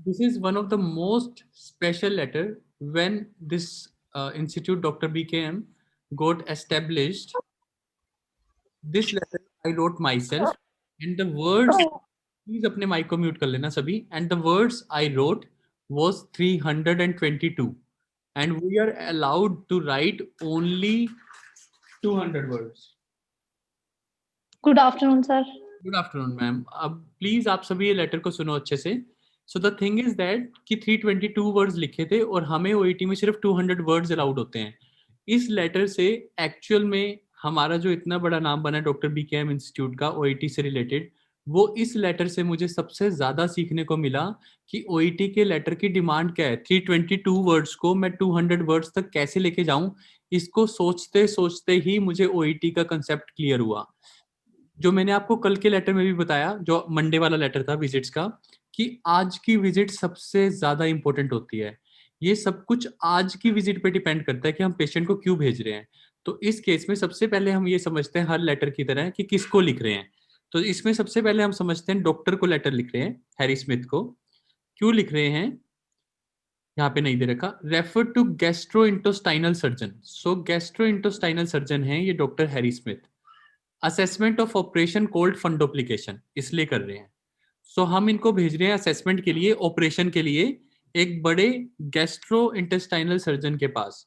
This is one of the most special letter when this institute, Dr. BKM, got established. This letter I wrote myself, and the words, please अपने mic को mute कर लेना सभी, and the words I wrote was 322, and we are allowed to write only 200 words. Good afternoon, sir. Good afternoon ma'am. अब please आप सभी ये letter को सुनो अच्छे से. So the thing is that कि 322 वर्ड्स लिखे थे और हमें ओईटी में सिर्फ 200 वर्ड्स अलाउड होते हैं. इस लेटर से एक्चुअल में हमारा जो इतना बड़ा नाम बना डॉक्टर बीकेएम इंस्टीट्यूट का ओईटी से रिलेटेड, वो इस लेटर से मुझे सबसे ज्यादा सीखने को मिला कि ओईटी के लेटर की डिमांड क्या है. 322 वर्ड्स को मैं 200 वर्ड्स तक कैसे लेके जाऊं, इसको सोचते सोचते ही मुझे ओईटी का कंसेप्ट क्लियर हुआ. जो मैंने आपको कल के लेटर में भी बताया, जो मंडे वाला लेटर था विजिट्स का, कि आज की विजिट सबसे ज्यादा इंपॉर्टेंट होती है. ये सब कुछ आज की विजिट पे डिपेंड करता है कि हम पेशेंट को क्यों भेज रहे हैं. तो इस केस में सबसे पहले हम ये समझते हैं हर लेटर की तरह कि किसको लिख रहे हैं. तो इसमें सबसे पहले हम समझते हैं डॉक्टर को लेटर लिख रहे हैं, हैरी स्मिथ को. क्यों लिख रहे हैं, यहाँ पे नहीं दे रखा. Refer to gastrointestinal surgeon. So gastrointestinal surgeon है ये doctor Harry Smith. Assessment of operation called fundoplication इसलिए कर रहे हैं. सो हम इनको भेज रहे हैं असेसमेंट के लिए, ऑपरेशन के लिए, एक बड़े गैस्ट्रो इंटेस्टाइनल सर्जन के पास.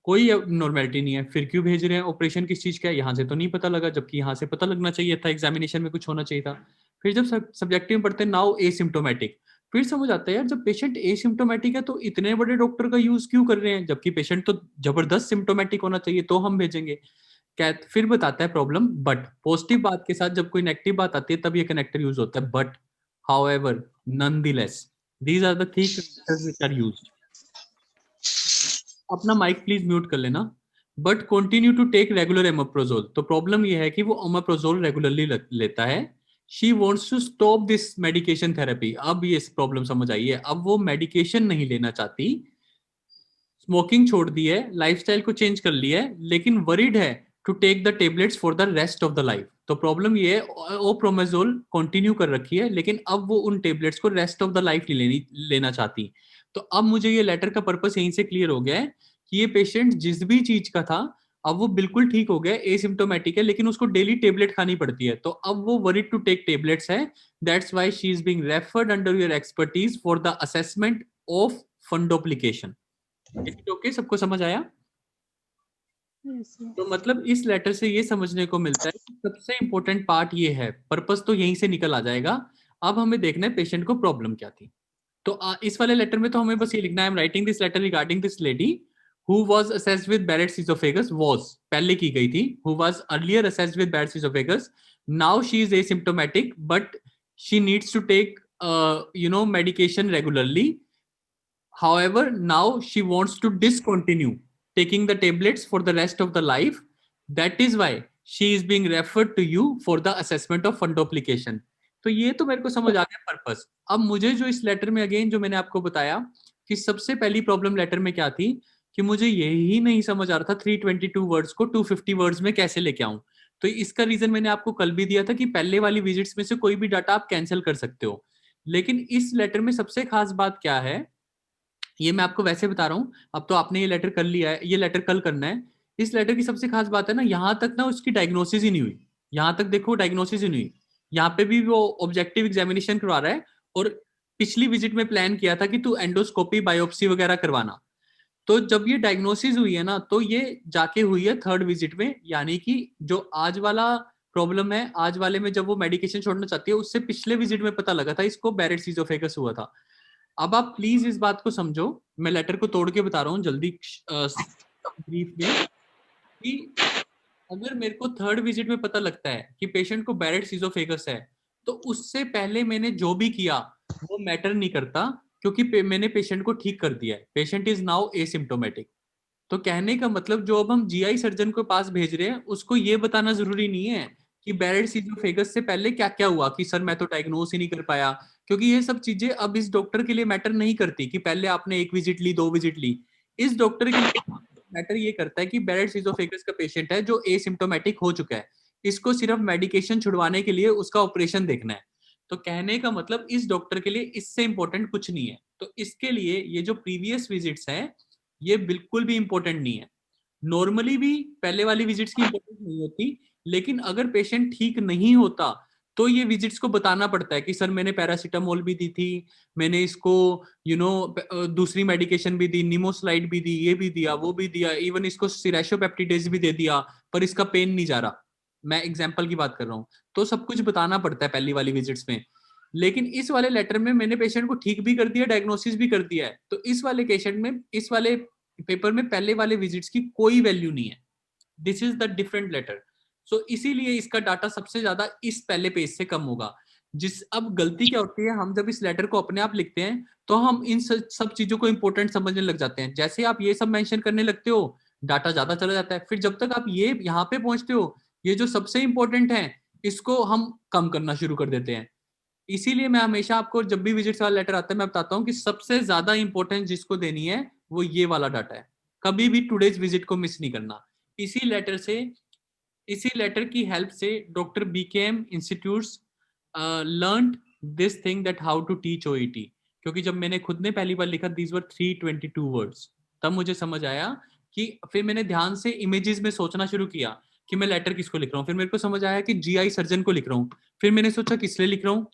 कोई नॉर्मेलिटी नहीं है. फिर क्यों भेज रहे हैं, ऑपरेशन किस चीज का है, यहाँ से तो नहीं पता लगा, जबकि यहाँ से पता लगना चाहिए था, एग्जामिनेशन में कुछ होना चाहिए था. फिर जब सब्जेक्टिव में पढ़ते हैं नाउ एसिम्प्टोमेटिक, फिर समझ आता है यार जब पेशेंट एसिम्प्टोमेटिक है तो इतने बड़े डॉक्टर का यूज क्यों कर रहे हैं, जबकि पेशेंट तो जबरदस्त सिम्प्टोमेटिक होना चाहिए तो हम भेजेंगे. फिर बताता है प्रॉब्लम, बट पॉजिटिव बात के साथ जब कोई नेगेटिव बात आती है तब ये कनेक्टर यूज होता है. But however nonetheless these are the three connectors which are used. अपना माइक प्लीज म्यूट कर लेना. But continue to take regular omeprazole. तो प्रॉब्लम ये है कि वो ओमेप्रोजोल रेगुलरली लेता है. She wants to stop this medication therapy. अब ये प्रॉब्लम समझ आई है, अब वो मेडिकेशन नहीं लेना चाहती, स्मोकिंग छोड़ दी है, लाइफस्टाइल को चेंज कर लिया है, लेकिन वरीड है to take the tablets for the rest of the life. तो प्रॉब्लम ये है ओप्रोमेजोल कंटिन्यू कर रखी है, लेकिन अब वो उन टेबलेट्स को रेस्ट ऑफ द लाइफ लेना चाहती. तो अब मुझे ये लेटर का पर्पस यहीं से क्लियर हो गया है कि ये पेशेंट जिस भी चीज का था अब वो बिल्कुल ठीक हो गया, एसिम्प्टोमेटिक है, लेकिन उसको डेली टेबलेट खानी पड़ती है. तो अब वो वरीड टू टेक टेबलेट्स है. That's why she is being referred under your expertise for the assessment of fundoplication. Okay, सबको समझ आया? तो मतलब इस लेटर से ये समझने को मिलता है कि सबसे इंपॉर्टेंट पार्ट ये है, पर्पस तो यहीं से निकल आ जाएगा. अब हमें देखना है पेशेंट को प्रॉब्लम क्या थी. तो इस वाले लेटर में तो हमें बस ये लिखना है, I am writing this letter regarding this lady who was assessed with Barrett's oesophagus. वाज पहले की गई थी, who was earlier assessed with Barrett's oesophagus. Now she is asymptomatic but she needs to take medication regularly. However, now she wants to discontinue taking the tablets for the rest of the life. That is why she is being referred to you for the assessment of fundoplication. तो ये तो मेरे को समझ आ गया purpose. अब मुझे जो इस लेटर में अगेन जो मैंने आपको बताया कि सबसे पहली प्रॉब्लम लेटर में क्या थी कि मुझे यही नहीं समझ आ रहा था 322 वर्ड्स को 250 वर्ड्स में कैसे लेके आऊं. तो इसका रीजन मैंने आपको कल भी दिया था कि पहले वाली विजिट्स में से कोई भी डाटा आप कैंसिल कर सकते हो. लेकिन इस लेटर में सबसे खास बात क्या है, ये मैं आपको वैसे बता रहा हूँ. अब तो आपने ये लेटर कर लिया है, ये लेटर कल करना है. इस लेटर की सबसे खास बात है ना, यहाँ तक ना उसकी डायग्नोसिस ही नहीं हुई. यहाँ तक देखो डायग्नोसिस ही नहीं हुई. यहाँ पे भी वो ऑब्जेक्टिव एग्जामिनेशन करवा रहा है और पिछली विजिट में प्लान किया था कि तू एंडोस्कोपी बायोप्सी वगैरह करवाना. तो जब ये डायग्नोसिस हुई है ना, तो ये जाके हुई है थर्ड विजिट में. यानी कि जो आज वाला प्रॉब्लम है, आज वाले में जब वो मेडिकेशन छोड़ना चाहती है, उससे पिछले विजिट में पता लगा था इसको बैरेट्स इज़ोफेगस हुआ था. अब आप प्लीज इस बात को समझो, मैं लेटर को तोड़ के बता रहा हूँ जल्दी ब्रीफ में, कि अगर मेरे को थर्ड विजिट में पता लगता है कि पेशेंट को बैरेट्स इज़ोफेगस है, तो उससे पहले मैंने जो भी किया वो मैटर नहीं करता, क्योंकि मैंने पेशेंट को ठीक कर दिया है. Patient is now asymptomatic. तो कहने का मतलब जो अब हम जीआई सर्जन के पास भेज रहे हैं उसको ये बताना जरूरी नहीं है कि बैरेट्स इज़ोफेगस से पहले क्या क्या हुआ, कि सर मैं तो डायग्नोस ही नहीं कर पाया. क्योंकि ये सब चीजें अब इस डॉक्टर के लिए मैटर नहीं करती कि पहले आपने एक विजिट ली, 2 विजिट ली. इस डॉक्टर के लिए मैटर ये करता है कि बैरेट्स इज़ोफेगस का पेशेंट है जो एसिम्प्टोमेटिक हो चुका है, इसको सिर्फ मेडिकेशन छुड़वाने के लिए उसका ऑपरेशन देखना है. तो कहने का मतलब इस डॉक्टर के लिए इससे इंपॉर्टेंट कुछ नहीं है। तो इसके लिए ये जो प्रीवियस विजिट्स हैं ये बिल्कुल भी इंपॉर्टेंट नहीं है। नॉर्मली भी पहले वाली विजिट्स की इंपॉर्टेंस नहीं होती, लेकिन अगर पेशेंट ठीक नहीं होता तो ये विजिट्स को बताना पड़ता है कि सर मैंने पैरासीटामोल भी दी थी, मैंने इसको दूसरी मेडिकेशन भी दी, निमोस्लाइड भी दी, ये भी दिया, वो भी दिया, इवन इसको सिरेशोपेप्टिडेज भी दे दिया, पर इसका पेन नहीं जा रहा। मैं एग्जाम्पल की बात कर रहा हूँ। तो सब कुछ बताना पड़ता है पहली वाली विजिट्स में। लेकिन इस वाले लेटर में मैंने पेशेंट को ठीक भी कर दिया, डायग्नोसिस भी कर दिया है, तो इस वाले पेशेंट में, इस वाले पेपर में पहले वाले विजिट्स की कोई वैल्यू नहीं है। This is the different letter. So इसीलिए इसका डाटा सबसे ज्यादा इस पहले पेज से कम होगा। अब गलती क्या होती है, हम जब इस लेटर को अपने आप लिखते हैं तो हम इन सब चीजों को इंपॉर्टेंट समझने लग जाते हैं। जैसे आप ये सब मेंशन करने लगते हो डाटा ज्यादा चला जाता है। फिर जब तक आप ये यहाँ पे पहुंचते हो, ये जो सबसे इंपॉर्टेंट है इसको हम कम करना शुरू कर देते हैं। इसीलिए मैं हमेशा आपको जब भी विजिट्स वाला लेटर आता है मैं बताता हूँ कि सबसे ज्यादा इंपॉर्टेंस जिसको देनी है वो ये वाला डाटा है। कभी भी टुडेज विजिट को मिस नहीं करना। इसी लेटर से, इसी लेटर की हेल्प से doctor BKM institutes learn this thing that how to teach OET. क्योंकि जब मैंने खुद ने पहली बार लिखा दीज वर 322 वर्ड्स, तब मुझे समझ आया कि फिर मैंने ध्यान से इमेजेस में सोचना शुरू किया कि मैं लेटर किसको लिख रहा हूँ। फिर मेरे को समझ आया कि जीआई सर्जन को लिख रहा हूँ। फिर मैंने सोचा किस लिए लिख रहा हूँ।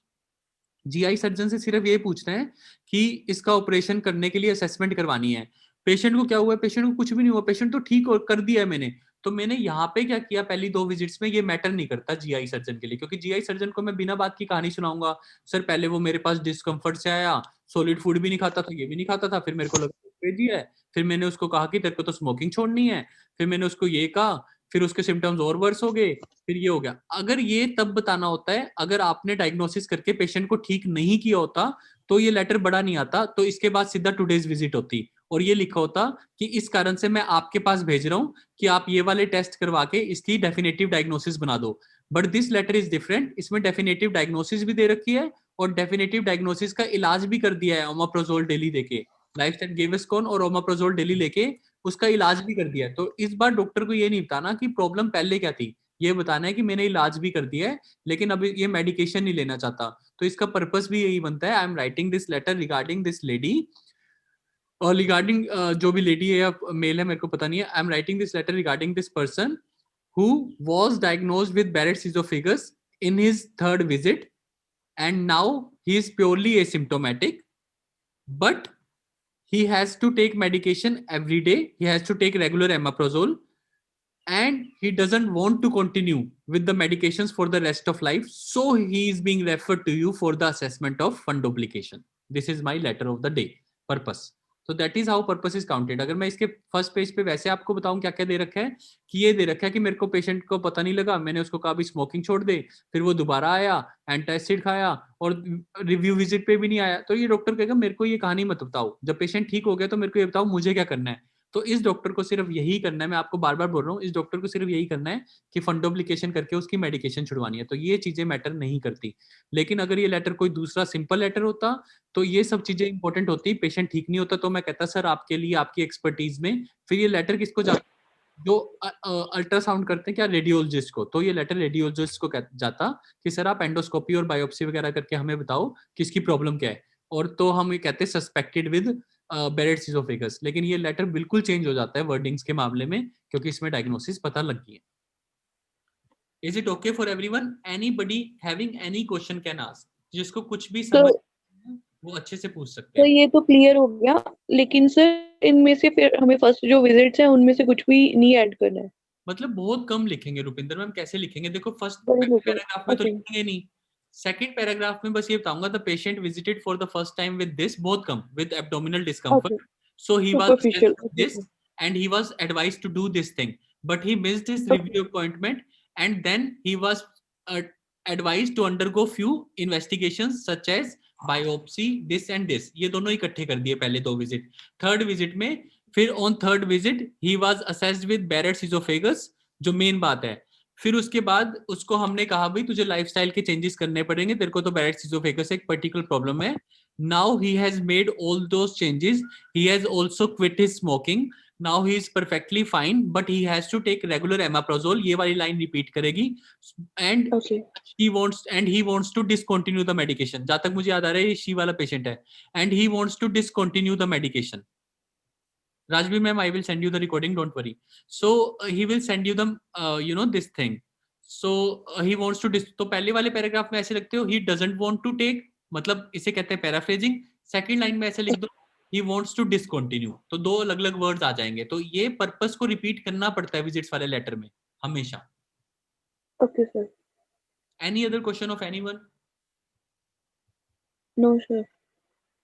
जीआई सर्जन से सिर्फ ये पूछना है कि इसका ऑपरेशन करने के लिए असेसमेंट करवानी है। पेशेंट को क्या हुआ है, पेशेंट को कुछ भी नहीं हुआ, पेशेंट तो ठीक कर दिया है मैंने। तो मैंने यहाँ पे क्या किया, पहली 2 विजिट्स में ये मैटर नहीं करता जीआई सर्जन के लिए, क्योंकि जीआई सर्जन को मैं बिना बात की कहानी सुनाऊंगा। सर पहले वो मेरे पास डिस्कम्फर्ट से आया, सॉलिड फूड भी नहीं खाता था, ये भी नहीं खाता था, फिर मेरे को लगा दिया है। फिर मैंने उसको कहा कि तेरे को तो स्मोकिंग छोड़नी है। फिर मैंने उसको ये कहा, फिर उसके सिम्टम्स और वर्स हो गए, फिर ये हो गया। अगर ये तब बताना होता है, अगर आपने डायग्नोसिस करके पेशेंट को ठीक नहीं किया होता तो ये लेटर बड़ा नहीं आता, तो इसके बाद सीधा टुडेज विजिट होती और ये लिखा होता कि इस कारण से मैं आपके पास भेज रहा हूं कि आप ये वाले टेस्ट करवा के इसकी डेफिनेटिव डायग्नोसिस बना दो। But this letter is different. इसमें डेफिनेटिव डायग्नोसिस भी दे रखी है और डेफिनेटिव डायग्नोसिस का इलाज भी कर दिया है, ओमाप्रोजोल डेली देके, लाइफस्टाइल गेविस्कोन और ओमाप्रोजोल डेली लेके उसका इलाज भी कर दिया है। तो इस बार डॉक्टर को ये नहीं बताना कि प्रॉब्लम पहले क्या थी, ये बताना है कि मैंने इलाज भी कर दिया है लेकिन अब ये मेडिकेशन नहीं लेना चाहता। तो इसका पर्पस भी यही बनता है, I am writing this letter regarding this lady, और रिगार्डिंग जो भी लेडी है या मेल है मेरे को पता नहीं है, I am writing this letter regarding this person who was diagnosed with Barrett's esophagus in his 3rd visit and now he is purely asymptomatic, but he has to take medication every day, he has to take regular omeprazole, and he doesn't want to continue with the medications for the rest of life, so he is being referred to you for the assessment of fundoplication. This is my letter of the day purpose. तो that is how purpose is counted. अगर मैं इसके first page पे वैसे आपको बताऊं क्या क्या दे रखा है, कि ये दे रखा है कि मेरे को पेशेंट को पता नहीं लगा, मैंने उसको कहा भी स्मोकिंग छोड़ दे, फिर वो दोबारा आया, एंटासिड खाया और रिव्यू विजिट पे भी नहीं आया। तो ये डॉक्टर कहेगा मेरे को ये कहानी मत बताओ, जब पेशेंट ठीक हो गया तो मेरे को ये बताओ मुझे क्या करना है। तो इस डॉक्टर को सिर्फ यही करना है, मैं आपको बार बार बोल रहा हूँ, इस डॉक्टर को सिर्फ यही करना है कि फंडोप्लिकेशन करके उसकी मेडिकेशन छुड़वानी है। तो ये चीजें मैटर नहीं करती। लेकिन अगर ये लेटर कोई दूसरा सिंपल लेटर होता तो ये सब चीजें इंपॉर्टेंट होती, पेशेंट ठीक नहीं होता तो मैं कहता सर आपके लिए आपकी एक्सपर्टीज में, फिर ये लेटर किसको जाता, जो अल्ट्रासाउंड करते हैं क्या, रेडियोलॉजिस्ट को, तो ये लेटर रेडियोलॉजिस्ट को जाता कि सर आप एंडोस्कोपी और बायोप्सी वगैरह करके हमें बताओ कि इसकी प्रॉब्लम क्या है। और तो हम ये कहते हैं सस्पेक्टेड विद बेरेट्स एसोफेगस। लेकिन ये लेटर बिल्कुल चेंज हो जाता है वर्डिंग्स के मामले में, क्योंकि इसमें डायग्नोसिस पता लग गई है। Is it okay for everyone? Anybody having any question can ask. जिसको कुछ भी समझ वो अच्छे से पूछ सकते तो हैं। ये तो क्लियर हो गया, लेकिन सर इनमें से फिर हमें फर्स्ट जो विजिट्स हैं उनमें से कुछ भी नहीं ऐड करना है? मतलब बहुत कम लिखेंगे रुपिंदर मैम, कैसे लिखेंगे? देखो फर्स्ट बड़े लोग पैराग्राफ में तो ओके लिखेंगे नहीं, सेकंड पैराग्राफ में बस ये बताऊंगा the patient visited for the first time with this, बहुत कम, with abdominal discomfort, okay so he was superficial this and he was advised to do this thing, but he missed his review appointment and then he was uh, advised to undergo few investigations such as biopsy, this and this। ये दोनों इकट्ठे कर दिए पहले 2 visit. Third visit में फिर on third visit he was assessed with Barrett's oesophagus, जो main बात है। फिर उसके बाद उसको हमने कहा भाई तुझे लाइफस्टाइल के चेंजेस करने पड़ेंगे, तेरे को तो बैरेट सिजोफेगस एक पर्टिकुलर प्रॉब्लम है. Now he has made all those changes, he has also quit his smoking, now he is perfectly fine, but he has to take regular omeprazole. ये वाली लाइन रिपीट करेगी. And Okay. he wants to discontinue the medication. जहां तक मुझे याद आ रहा है ये शी वाला पेशेंट है. And he wants to discontinue the medication. Rajvi ma'am, I will send you the recording, don't worry. So he will send you the this thing. So he wants to तो पहले वाले paragraph में ऐसे लिखते हो he doesn't want to take, मतलब इसे कहते हैं पैराफ्रेजिंग. सेकंड लाइन में ऐसे लिख दो he wants to discontinue. तो दो अलग अलग वर्ड्स आ जाएंगे. तो ये पर्पस को रिपीट करना पड़ता है विजिट्स वाले लेटर में हमेशा. Okay, sir. Any other question of anyone? No, sir.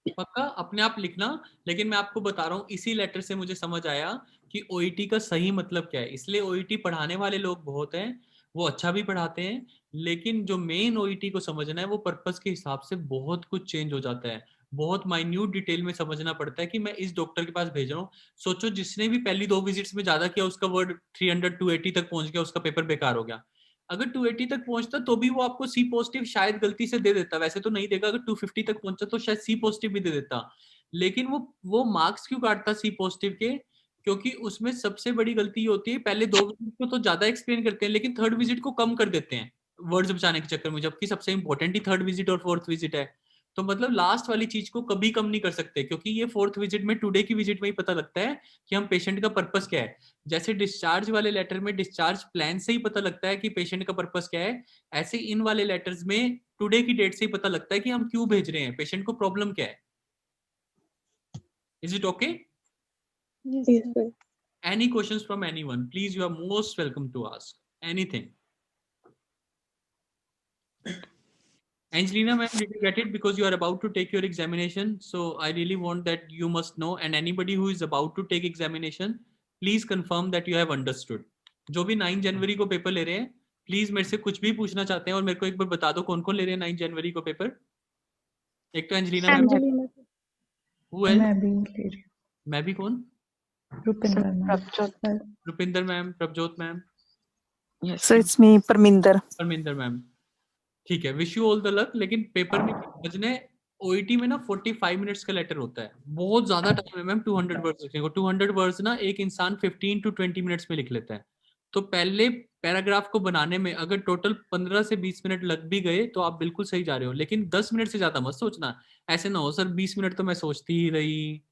पक्का अपने आप लिखना. लेकिन मैं आपको बता रहा हूँ इसी लेटर से मुझे समझ आया कि ओईटी का सही मतलब क्या है. इसलिए ओईटी पढ़ाने वाले लोग बहुत हैं, वो अच्छा भी पढ़ाते हैं, लेकिन जो मेन ओईटी को समझना है वो पर्पस के हिसाब से बहुत कुछ चेंज हो जाता है. बहुत माइन्यूट डिटेल में समझना पड़ता है कि मैं इस डॉक्टर के पास भेज रहा हूँ. सोचो जिसने भी पहली 2 विजिट्स में ज्यादा किया उसका वर्ड 300 280 तक पहुंच गया, उसका पेपर बेकार हो गया. अगर 280 तक पहुंचता तो भी वो आपको सी पॉजिटिव शायद गलती से दे देता, वैसे तो नहीं देगा. अगर 250 तक पहुंचा तो शायद सी पॉजिटिव भी दे देता. लेकिन वो मार्क्स क्यों काटता सी पॉजिटिव के? क्योंकि उसमें सबसे बड़ी गलती होती है पहले 2 विजिट को तो ज्यादा एक्सप्लेन करते हैं लेकिन थर्ड विजिट को कम कर देते हैं वर्ड्स बचाने के चक्कर में, जबकि सबसे इंपॉर्टेंट ही थर्ड विजिट और फोर्थ विजिट है. तो मतलब लास्ट वाली चीज को कभी कम नहीं कर सकते, क्योंकि ये फोर्थ विजिट में टुडे की विजिट में ही पता लगता है कि हम पेशेंट का पर्पस क्या है. जैसे डिस्चार्ज वाले लेटर में डिस्चार्ज प्लान से ही पता लगता है कि पेशेंट का पर्पस क्या है, ऐसे इन वाले लेटर्स में टुडे की डेट से ही पता लगता है कि हम क्यों भेज रहे हैं, पेशेंट को प्रॉब्लम क्या है. Is it okay? Yes, sir. Any questions from anyone? Please, you are most welcome to ask anything. Angelina, ma'am, did you get it? Because you are about to take your examination. So I really want that you must know. And anybody who is about to take examination, please confirm that you have understood. जो भी 9 जनवरी को paper ले रहे हैं, please मेरे से कुछ भी पूछना चाहते हैं और मेरे को एक बार बता दो कौन कौन ले रहे हैं 9 जनवरी को पेपर. एक तो एंजेलिना मैम, एंजेलिना मैं भी ले रही मैं भी कौन? हूँ Rupinder ma'am. Rupinder ma'am, Prabhjot ma'am. Yes, so it's me, Parminder. Parminder ma'am. ठीक है, wish you all the luck. लेकिन पेपर में समझने ओईटी में ना 45 मिनट्स का लेटर होता है, बहुत ज्यादा टाइम है मैम 200 वर्ड्स लिखने को. 200 वर्ड्स ना एक इंसान 15 to 20 मिनट्स में लिख लेता है. तो पहले पैराग्राफ को बनाने में अगर टोटल 15 से 20 मिनट लग भी गए तो आप बिल्कुल सही जा रहे हो. लेकिन 10 मिनट से ज्यादा मत सोचना. ऐसे ना हो सर 20 मिनट तो मैं सोचती ही रही,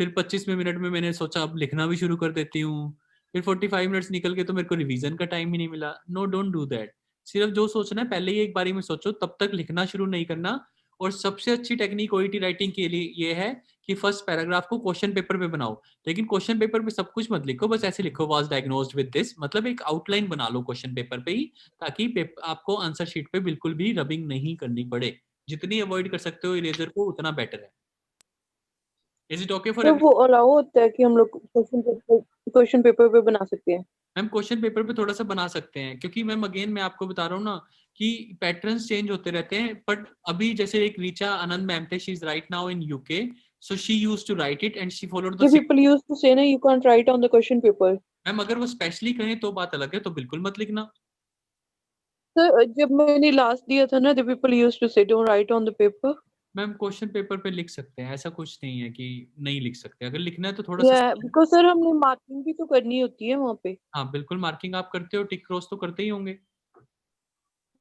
फिर 25वें मिनट में मैंने सोचा अब लिखना भी शुरू कर देती हूँ, फिर 45 मिनट्स निकल गए तो मेरे को रिवीजन का टाइम ही नहीं मिला. No, don't do that. सिर्फ जो सोचना है पहले ही एक बारी में सोचो, तब तक लिखना शुरू नहीं करना. और सबसे अच्छी टेक्निक ओईटी राइटिंग के लिए ये है कि फर्स्ट पैराग्राफ को क्वेश्चन पेपर पे बनाओ. लेकिन क्वेश्चन पेपर पे सब कुछ मत लिखो, बस ऐसे लिखो वाज डायग्नोज्ड विद दिस, मतलब एक आउटलाइन बना लो क्वेश्चन पेपर पे ही, ताकि आपको आंसर शीट पे बिल्कुल भी रबिंग नहीं करनी पड़े. जितनी अवॉइड कर सकते हो इरेजर को उतना बेटर है. इज इट ओके फॉर तो वो अलाउ होता है कि हम लोग क्वेश्चन पेपर पे बना सकते हैं? मैम क्वेश्चन पेपर पे थोड़ा सा बना सकते हैं, क्योंकि मैम अगेन मैं आपको बता रहा हूँ ना कि पैटर्न्स चेंज होते रहते हैं. बट अभी जैसे एक रीचा आनंद मैम थे, she is right now in UK, so she used to write it and she followed the. People used to say ना you can't write on the question paper. Ma'am अगर वो स्पेशली कहें तो बात अलग है, तो बिल्कुल मत लिखना. सर जब मैंने लास्ट दिया था ना, the people used to say don't write on the paper. Ma'am question paper पे लिख सकते हैं, ऐसा कुछ नहीं है कि नहीं लिख सकते. अगर लिखना है तो थोड़ा सा. Yeah, because सर हमने मार्किंग भी तो करनी होती है वहाँ पे. हाँ बिल्कुल, मार्किंग आप करते हो, टिक क्रॉस तो करते ही होंगे,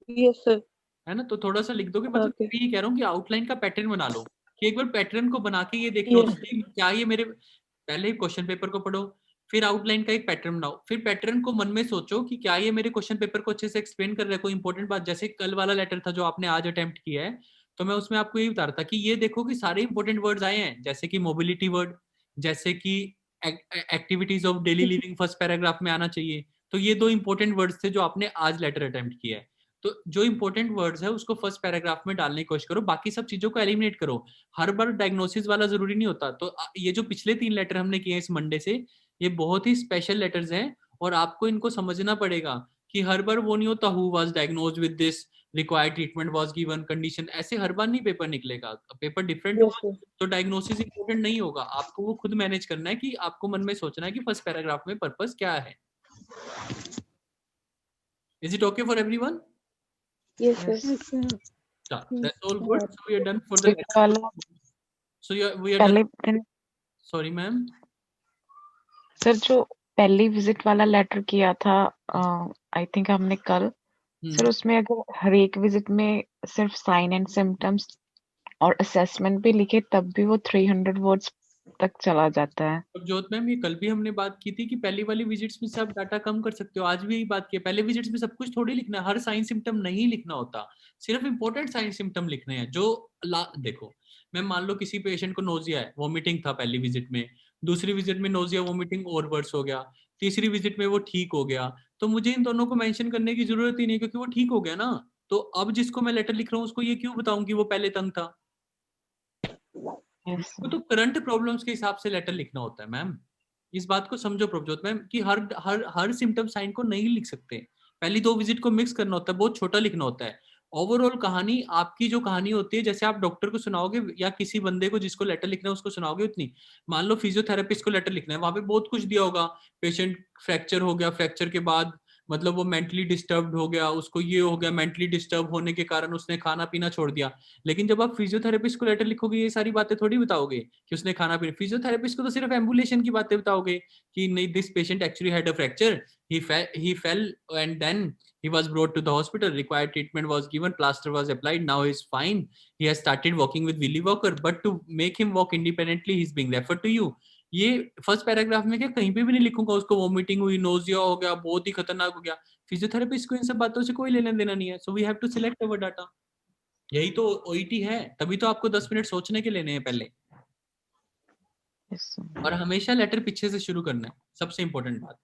Yes sir. है ना. तो थोड़ा सा लिख दोगे. मतलब Okay. मैं ये कह रहा हूँ कि आउटलाइन का पैटर्न बना लो, कि एक बार पैटर्न को बना के ये देख लो कि क्या ये मेरे, पहले क्वेश्चन पेपर को पढ़ो, फिर आउटलाइन का एक पैटर्न बनाओ, फिर पैटर्न को मन में सोचो कि क्या ये मेरे क्वेश्चन पेपर को अच्छे से एक्सप्लेन कर रहा है. कोई इंपॉर्टेंट बात, जैसे कल वाला लेटर था जो आपने आज अटेम्प्ट किया है, तो मैं उसमें आपको ये बता रहा था कि ये देखो कि सारे इंपॉर्टेंट वर्ड्स आए हैं, जैसे कि मोबिलिटी वर्ड, जैसे कि activities of daily living first paragraph में आना चाहिए. तो ये 2 इंपॉर्टेंट वर्ड्स थे जो आपने आज लेटर अटेम्प्ट किया है. तो जो इंपॉर्टेंट वर्ड्स है उसको फर्स्ट पैराग्राफ में डालने की कोशिश करो, बाकी सब चीजों को एलिमिनेट करो. हर बार डायग्नोसिस वाला जरूरी नहीं होता. तो ये जो पिछले 3 लेटर हमने किए इस मंडे से, ये बहुत ही स्पेशल लेटर्स हैं और आपको इनको समझना पड़ेगा कि हर बार वो नहीं होता who was diagnosed with this, required treatment was given, condition, ऐसे हर बार नहीं पेपर निकलेगा. पेपर डिफरेंट होगा तो डायग्नोसिस इंपॉर्टेंट नहीं होगा. आपको वो खुद मैनेज करना है कि आपको मन में सोचना है कि फर्स्ट पैराग्राफ में पर्पस क्या है. Is it okay for everyone? Yes, sir. That's all good. So we are done for the Visit वाला so we are done. पहले Sorry ma'am. सर जो पहली विजिट वाला लेटर किया था आई थिंक हमने कल सर उसमें अगर हर एक विजिट में सिर्फ साइन एंड सिम्टम्स और असेसमेंट भी लिखे तब भी वो 300 वर्ड्स तक चला जाता है। और ज्योत मैम ये कल भी हमने बात की थी कि पहली वाली विजिट्स में से आप डाटा कम कर सकते हो। आज भी यही बात की है, पहले विजिट्स में सब कुछ थोड़ी लिखना है, हर साइन सिम्टम नहीं लिखना होता, सिर्फ इंपॉर्टेंट साइन सिम्टम लिखने हैं। जो देखो मैम मान लो किसी पेशेंट को नोजिया है, वोमिटिंग था पहली विजिट में, दूसरी विजिट में नोजिया वोमिटिंग और वर्स हो गया, तीसरी विजिट में वो ठीक हो गया, तो मुझे इन दोनों को मेंशन करने की जरूरत ही नहीं क्योंकि वो ठीक हो गया ना। तो अब जिसको मैं लेटर लिख रहा हूँ उसको ये क्यों बताऊं कि वो पहले तंग था। वो तो करंट प्रॉब्लम्स के हिसाब से लेटर लिखना होता है मैम, इस बात को समझो प्रभजोत मैम कि हर हर हर सिम्टम साइन को नहीं लिख सकते, पहली दो विजिट को मिक्स करना होता है, बहुत छोटा लिखना होता है। ओवरऑल कहानी आपकी जो कहानी होती है जैसे आप डॉक्टर को सुनाओगे या किसी बंदे को जिसको लेटर लिखना है उसको सुनाओगे उतनी। मान लो फिजियोथेरेपिस्ट को लेटर लिखना है, वहां पे बहुत कुछ दिया होगा, पेशेंट फ्रैक्चर हो गया, फ्रैक्चर के बाद मतलब वो मेंटली डिस्टर्ब हो गया, उसको ये हो गया, मेंटली डिस्टर्ब होने के कारण उसने खाना पीना छोड़ दिया। लेकिन जब आप फिजियोथेरेपिस्ट को लेटर लिखोगे ये सारी बातें थोड़ी बताओगे कि उसने खाना पीना, फिजियोथेरेपिस्ट को तो सिर्फ एम्बुलेशन की बातें बताओगे कि नहीं this patient actually had a fracture, he fell and then he was brought to the hospital, required treatment was given, plaster was applied, now he is fine, he has started walking with Willy Walker, but to make him walk independently he is being referred to you। ये first paragraph में क्या कहीं पे भी नहीं लिखूंगा उसको vomiting हुई, नोजिया हो गया, बहुत ही खतरनाक हो गया, फिजियोथेरेपिस्ट को इन सब बातों से कोई लेना देना नहीं है। So we have to select our data, यही तो ओईटी है, तभी तो आपको 10 मिनट सोचने के लेने हैं पहले। Yes, sir. और हमेशा लेटर पीछे से शुरू करना है, सबसे इंपॉर्टेंट बात।